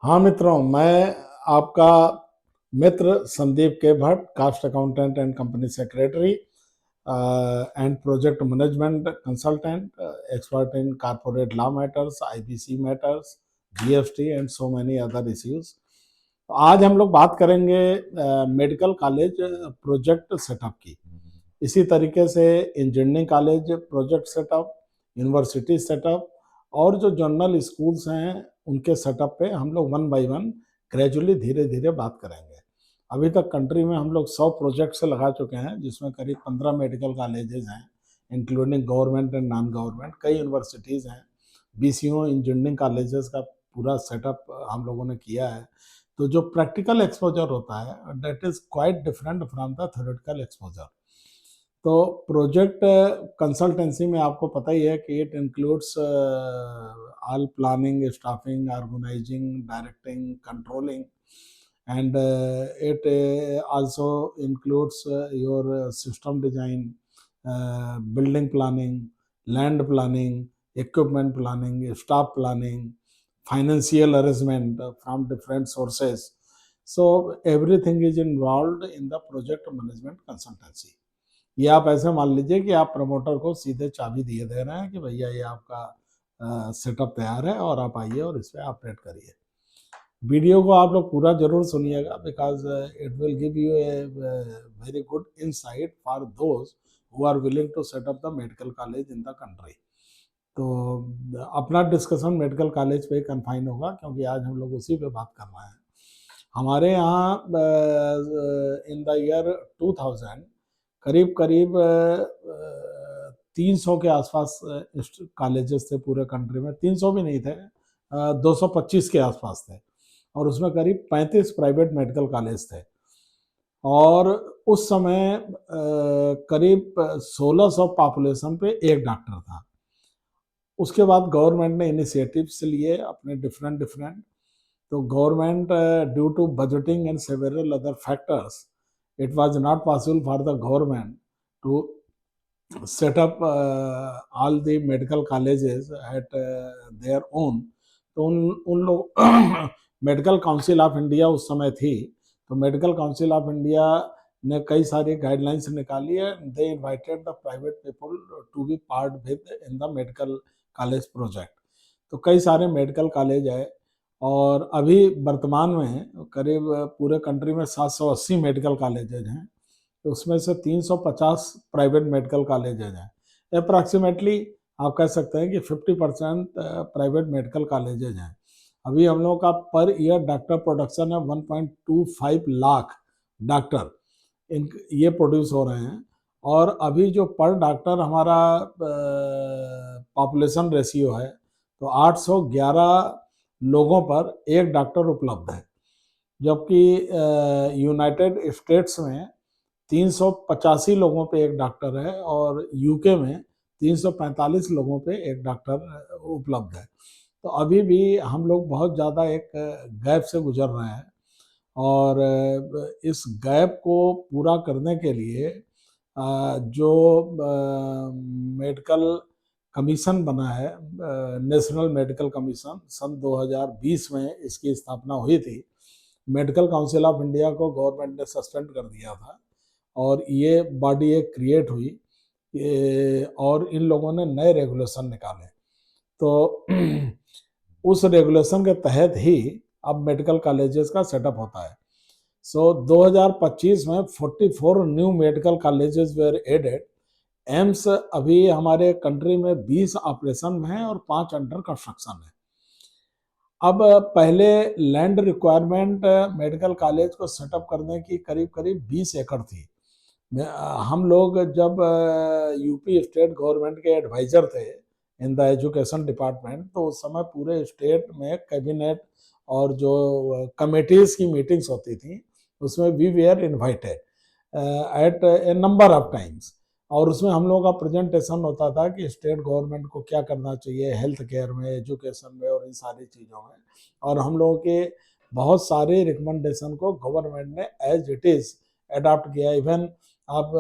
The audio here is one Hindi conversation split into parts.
हाँ मित्रों, मैं आपका मित्र संदीप के Bhatt, cast accountant and company secretary and project management consultant, expert in corporate law matters, IPC matters, GST and so many other issues. आज हम लोग बात करेंगे मेडिकल कॉलेज प्रोजेक्ट सेटअप की। इसी तरीके से engineering college project setup, university setup और जो जनरल स्कूल्स हैं उनके सेटअप पे हम लोग वन बाय वन ग्रेजुअली धीरे धीरे बात करेंगे। अभी तक कंट्री में हम लोग 100 प्रोजेक्ट्स लगा चुके हैं, जिसमें करीब 15 मेडिकल कॉलेजेस हैं, including government and non government. कई यूनिवर्सिटीज़ हैं, बीसीओ इंजीनियरिंग कॉलेजेस का पूरा सेटअप हम लोगों ने किया है। तो जो प्रैक्टिकल एक्सपोजर होता है that is quite different from the theoretical exposure. तो प्रोजेक्ट कंसल्टेंसी में आपको पता ही है कि it includes all planning, staffing, organising, directing, controlling, and it also includes your system design, building planning, land planning, equipment planning, staff planning, financial arrangement from different sources. So everything is involved in the project management consultancy. ये आप ऐसे मान लीजिए कि आप प्रमोटर को सीधे चाबी दिए दे रहे हैं कि भैया ये आपका सेटअप तैयार है और आप आइए और इस पर ऑपरेट करिए। वीडियो को आप लोग पूरा जरूर सुनिएगा, because it will give you a very good insight for those who are willing to set up the medical college in the country. तो अपना डिस्कशन मेडिकल कॉलेज पे कन्फाइन होगा, क्योंकि आज हम लोग उसी पे बात कर रहे हैं। हमारे यहाँ इन द ईयर 2000 करीब करीब 300 के आसपास कॉलेजेस थे पूरे कंट्री में। 300 भी नहीं थे, 225 के आसपास थे, और उसमें करीब 35 प्राइवेट मेडिकल कॉलेज थे। और उस समय करीब 1600 पॉपुलेशन पे एक डॉक्टर था। उसके बाद गवर्नमेंट ने इनिशिएटिव्स लिए अपने डिफरेंट डिफरेंट। तो government, due to budgeting and several other factors, it was not possible for the government to set up all the medical colleges at their own. तो उन लोग मेडिकल काउंसिल ऑफ इंडिया उस समय थी, तो मेडिकल काउंसिल ऑफ इंडिया ने कई सारी गाइडलाइंस निकाली है। They invited the private people to be part within the medical college project. तो कई सारे मेडिकल कॉलेज है, और अभी वर्तमान में करीब पूरे कंट्री में 780 मेडिकल कॉलेजेज हैं। तो उसमें से 350 प्राइवेट मेडिकल कॉलेजेज हैं। अप्रॉक्सीमेटली आप कह सकते हैं कि 50% प्राइवेट मेडिकल कॉलेजेज हैं। अभी हम लोगों का पर ईयर डॉक्टर प्रोडक्शन है 1.25 लाख डॉक्टर इन ये प्रोड्यूस हो रहे हैं। और अभी जो पर डॉक्टर हमारा पॉपुलेशन रेशियो है, तो 811 लोगों पर एक डॉक्टर उपलब्ध है, जबकि यूनाइटेड स्टेट्स में 385 लोगों पे एक डॉक्टर है, और यूके में 345 लोगों पे एक डॉक्टर उपलब्ध है। तो अभी भी हम लोग बहुत ज़्यादा एक गैप से गुजर रहे हैं, और इस गैप को पूरा करने के लिए जो मेडिकल कमीशन बना है, नेशनल मेडिकल कमीशन, सन 2020 में इसकी स्थापना हुई थी। मेडिकल काउंसिल ऑफ इंडिया को गवर्नमेंट ने सस्पेंड कर दिया था, और ये बॉडी एक क्रिएट हुई, और इन लोगों ने नए रेगुलेशन निकाले। तो उस रेगुलेशन के तहत ही अब मेडिकल कॉलेजेस का सेटअप होता है। सो 2025 में 44 new medical colleges were added. AIIMS अभी हमारे कंट्री में 20 ऑपरेशन में है और 5 अंडर कंस्ट्रक्शन है। अब पहले लैंड रिक्वायरमेंट मेडिकल कॉलेज को सेटअप करने की करीब करीब 20 एकड़ थी। हम लोग जब यूपी स्टेट गवर्नमेंट के एडवाइजर थे इन द एजुकेशन डिपार्टमेंट, तो उस समय पूरे स्टेट में कैबिनेट और जो कमेटीज की मीटिंग्स होती थी, उसमें we were invited at a number of times. और उसमें हम लोगों का प्रेजेंटेशन होता था कि स्टेट गवर्नमेंट को क्या करना चाहिए हेल्थ केयर में, एजुकेशन में और इन सारी चीज़ों में। और हम लोगों के बहुत सारे रिकमेंडेशन को गवर्नमेंट ने एज इट इज़ अडॉप्ट किया। इवन आप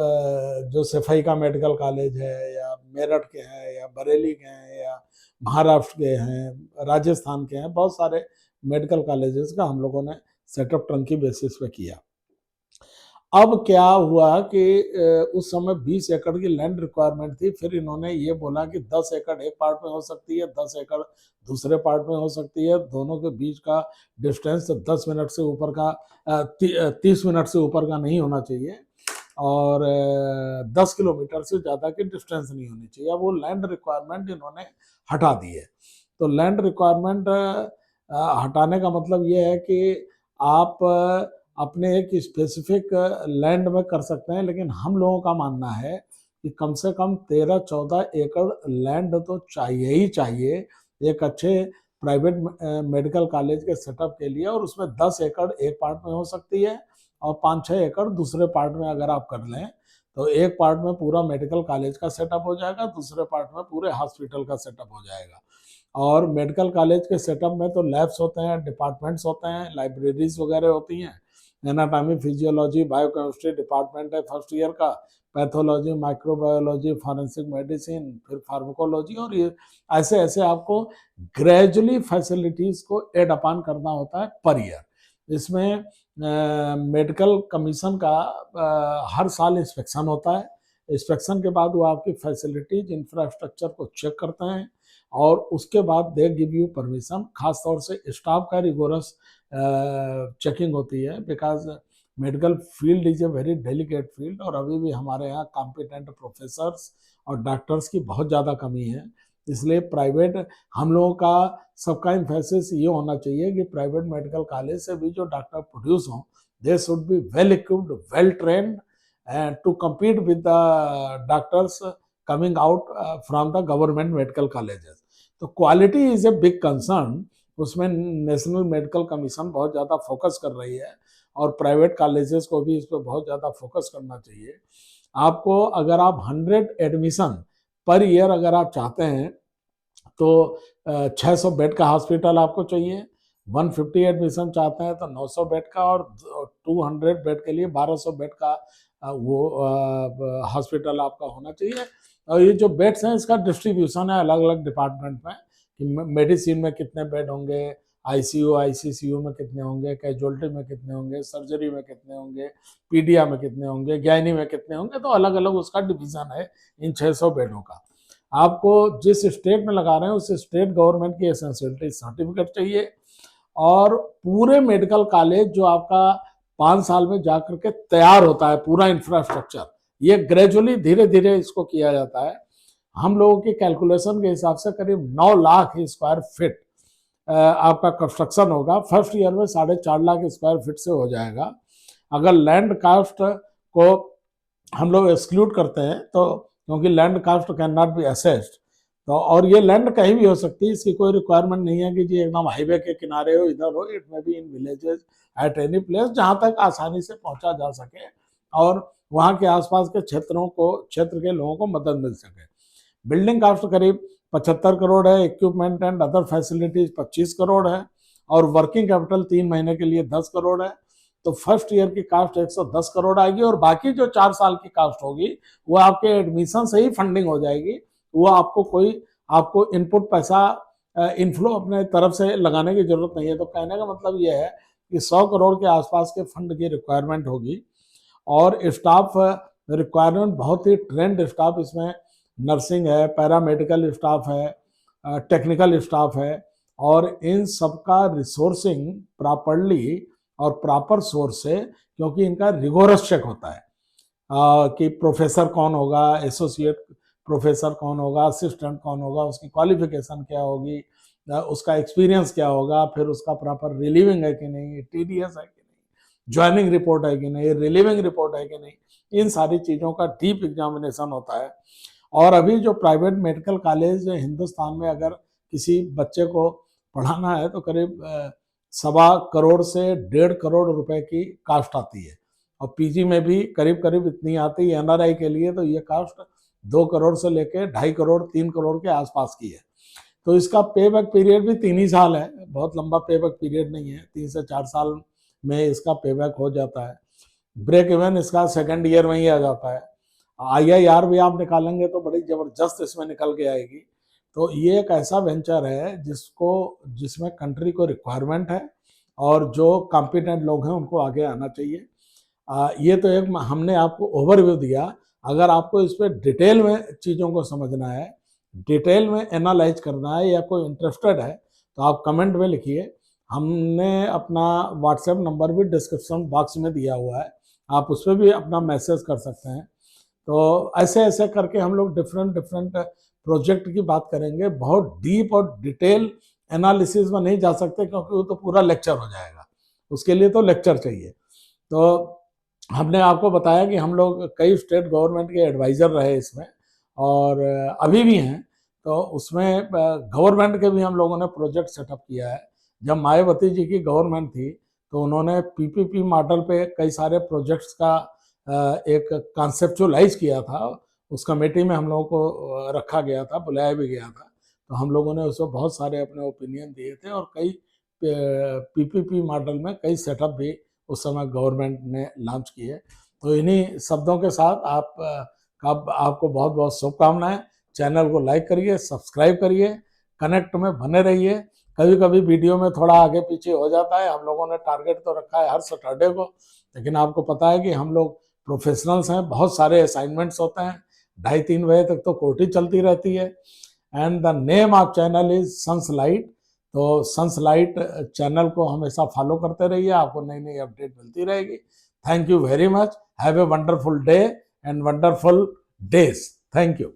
जो सफाई का मेडिकल कॉलेज है, या मेरठ के हैं, या बरेली के हैं, या महाराष्ट्र के हैं, राजस्थान के हैं, बहुत सारे मेडिकल कॉलेजेस का हम लोगों ने सेटअप टर्नकी बेसिस पे किया। अब क्या हुआ कि उस समय 20 एकड़ की लैंड रिक्वायरमेंट थी, फिर इन्होंने ये बोला कि 10 एकड़ एक पार्ट में हो सकती है, 10 एकड़ दूसरे पार्ट में हो सकती है, दोनों के बीच का डिस्टेंस 10 मिनट से ऊपर का 30 मिनट से ऊपर का नहीं होना चाहिए और 10 किलोमीटर से ज़्यादा की डिस्टेंस नहीं होनी चाहिए। अब वो लैंड रिक्वायरमेंट इन्होंने हटा दी है। तो लैंड रिक्वायरमेंट हटाने का मतलब ये है कि आप अपने एक स्पेसिफिक लैंड में कर सकते हैं, लेकिन हम लोगों का मानना है कि कम से कम 13-14 एकड़ लैंड तो चाहिए ही चाहिए एक अच्छे प्राइवेट मेडिकल कॉलेज के सेटअप के लिए, और उसमें 10 एकड़ एक पार्ट में हो सकती है और 5-6 एकड़ दूसरे पार्ट में अगर आप कर लें तो एक पार्ट में पूरा मेडिकल कॉलेज का सेटअप हो जाएगा, दूसरे पार्ट में पूरे हॉस्पिटल का सेटअप हो जाएगा। और मेडिकल कॉलेज के सेटअप में तो लैब्स होते हैं, डिपार्टमेंट्स होते हैं, लाइब्रेरीज वगैरह होती हैं, एनाटॉमी, फिजियोलॉजी, बायोकेमिस्ट्री डिपार्टमेंट है फर्स्ट ईयर का, पैथोलॉजी, माइक्रोबायोलॉजी, फॉरेंसिक मेडिसिन, फिर फार्माकोलॉजी, और ये ऐसे ऐसे आपको ग्रेजुअली फैसिलिटीज को एड अपान करना होता है पर ईयर। इसमें मेडिकल कमीशन का हर साल इंस्पेक्शन होता है। इंस्पेक्शन के बाद वो आपकी फैसिलिटीज इंफ्रास्ट्रक्चर को चेक करते हैं और उसके बाद दे गिव यू परमिशन। खास तौर से स्टाफ का रिगोरस चेकिंग होती है, because medical field is a very delicate field और अभी भी हमारे यहाँ कॉम्पिटेंट प्रोफेसर्स और डॉक्टर्स की बहुत ज़्यादा कमी है। इसलिए प्राइवेट हम लोगों का सबका इम्फेसिस ये होना चाहिए कि प्राइवेट मेडिकल कॉलेज से भी जो डॉक्टर प्रोड्यूस हों, they should be well equipped, well trained and to compete with the doctors coming out from the government medical colleges. तो quality is a big concern, उसमें नेशनल मेडिकल कमीशन बहुत ज़्यादा फोकस कर रही है और प्राइवेट कॉलेजेस को भी इस पर बहुत ज़्यादा फोकस करना चाहिए। आपको अगर आप 100 एडमिशन पर ईयर अगर आप चाहते हैं तो 600 बेड का हॉस्पिटल आपको चाहिए, 150 एडमिशन चाहते हैं तो 900 बेड का, और 200 बेड के लिए 1200 बेड का वो हॉस्पिटल आपका होना चाहिए। और ये जो बेड्स हैं इसका डिस्ट्रीब्यूशन है अलग अलग डिपार्टमेंट में कि मेडिसिन में कितने बेड होंगे, आईसीयू आईसीसीयू में कितने होंगे, कैजुअल्टी में कितने होंगे, सर्जरी में कितने होंगे, पीडिया में कितने होंगे, गायनी में कितने होंगे, तो अलग अलग उसका डिवीजन है इन 600 बेडों का। आपको जिस स्टेट में लगा रहे हैं उस स्टेट गवर्नमेंट की एसेंशियलिटी सर्टिफिकेट चाहिए, और पूरे मेडिकल कॉलेज जो आपका 5 साल में जाकर के तैयार होता है पूरा इंफ्रास्ट्रक्चर, ये ग्रेजुअली धीरे धीरे इसको किया जाता है। हम लोगों की कैलकुलेशन के हिसाब से करीब 9 लाख स्क्वायर फीट आपका कंस्ट्रक्शन होगा। फर्स्ट ईयर में 4.5 लाख स्क्वायर फीट से हो जाएगा। अगर लैंड कास्ट को हम लोग एक्सक्लूड करते हैं तो, क्योंकि land cost can not be assessed, तो और ये लैंड कहीं भी हो सकती है, इसकी कोई रिक्वायरमेंट नहीं है कि जी एकदम हाईवे के किनारे हो, इधर हो, it may be in villages at any place जहां तक आसानी से पहुंचा जा सके और वहां के आसपास के क्षेत्र के लोगों को मदद मिल सके। बिल्डिंग कास्ट करीब 75 करोड़ है, equipment and other facilities 25 crore है, और वर्किंग कैपिटल 3 महीने के लिए 10 करोड़ है। तो फर्स्ट ईयर की कास्ट 110 करोड़ आएगी, और बाकी जो 4 साल की कास्ट होगी वो आपके एडमिशन से ही फंडिंग हो जाएगी। वो आपको इनपुट पैसा इनफ्लो अपने तरफ से लगाने की जरूरत नहीं है। तो कहने का मतलब ये है कि 100 करोड़ के आसपास के फंड की रिक्वायरमेंट होगी, और स्टाफ रिक्वायरमेंट बहुत ही ट्रेंड स्टाफ, इसमें नर्सिंग है, पैरामेडिकल स्टाफ है, टेक्निकल स्टाफ है, और इन सबका रिसोर्सिंग प्रॉपरली और प्रॉपर सोर्स से, क्योंकि इनका रिगोरस चेक होता है कि प्रोफेसर कौन होगा, एसोसिएट प्रोफेसर कौन होगा, असिस्टेंट कौन होगा, उसकी क्वालिफिकेशन क्या होगी, उसका एक्सपीरियंस क्या होगा, फिर उसका प्रॉपर रिलीविंग है कि नहीं, टीडीएस है कि नहीं, ज्वाइनिंग रिपोर्ट है कि नहीं, रिलीविंग रिपोर्ट है कि नहीं, इन सारी चीज़ों का डीप एग्जामिनेशन होता है। और अभी जो प्राइवेट मेडिकल कॉलेज हिंदुस्तान में अगर किसी बच्चे को पढ़ाना है तो करीब 1.25 करोड़ से 1.5 करोड़ रुपए की कास्ट आती है, और पीजी में भी करीब करीब इतनी आती है। एनआरआई के लिए तो ये कास्ट 2 करोड़ से लेके 2.5 करोड़ 3 करोड़ के आसपास की है। तो इसका पे बैक पीरियड भी 3 ही साल है, बहुत लंबा पे बैक पीरियड नहीं है, 3 से 4 साल में इसका पे बैक हो जाता है। ब्रेक इवन इसका सेकेंड ईयर में ही आ जाता है। IIR भी आप निकालेंगे तो बड़ी जबरदस्त इसमें निकल के आएगी। तो ये एक ऐसा वेंचर है जिसमें कंट्री को रिक्वायरमेंट है और जो कॉम्पिटेंट लोग हैं उनको आगे आना चाहिए। ये तो एक हमने आपको ओवरव्यू दिया। अगर आपको इस पर डिटेल में चीज़ों को समझना है, डिटेल में एनालाइज करना है या कोई इंटरेस्टेड है तो आप कमेंट में लिखिए। हमने अपना व्हाट्सएप नंबर भी डिस्क्रिप्शन बॉक्स में दिया हुआ है, आप उस पर भी अपना मैसेज कर सकते हैं। तो ऐसे ऐसे करके हम लोग डिफरेंट डिफरेंट प्रोजेक्ट की बात करेंगे। बहुत डीप और डिटेल एनालिसिस में नहीं जा सकते क्योंकि वो तो पूरा लेक्चर हो जाएगा, उसके लिए तो लेक्चर चाहिए। तो हमने आपको बताया कि हम लोग कई स्टेट गवर्नमेंट के एडवाइज़र रहे इसमें और अभी भी हैं। तो उसमें गवर्नमेंट के भी हम लोगों ने प्रोजेक्ट सेटअप किया है। जब मायावती जी की गवर्नमेंट थी तो उन्होंने पीपीपी मॉडल पे कई सारे प्रोजेक्ट्स का एक कॉन्सेप्चुअलाइज किया था। उस कमेटी में हम लोगों को रखा गया था, बुलाया भी गया था। तो हम लोगों ने उसमें बहुत सारे अपने ओपिनियन दिए थे और कई पीपीपी मॉडल में कई सेटअप भी उस समय गवर्नमेंट ने लॉन्च किए। तो इन्हीं शब्दों के साथ आपको बहुत बहुत शुभकामनाएं। चैनल को लाइक करिए, सब्सक्राइब करिए, कनेक्ट में बने रहिए। कभी कभी वीडियो में थोड़ा आगे पीछे हो जाता है, हम लोगों ने टारगेट तो रखा है हर सैटरडे को, लेकिन आपको पता है कि हम लोग प्रोफेशनल्स हैं, बहुत सारे असाइनमेंट्स होते हैं, 2:30-3 बजे तक तो कोर्ट ही चलती रहती है। And the name of channel is Sunslight. तो सन्सलाइट चैनल को हमेशा फॉलो करते रहिए, आपको नई नई अपडेट मिलती रहेगी। Thank you very much. Have a wonderful day and wonderful days. Thank you.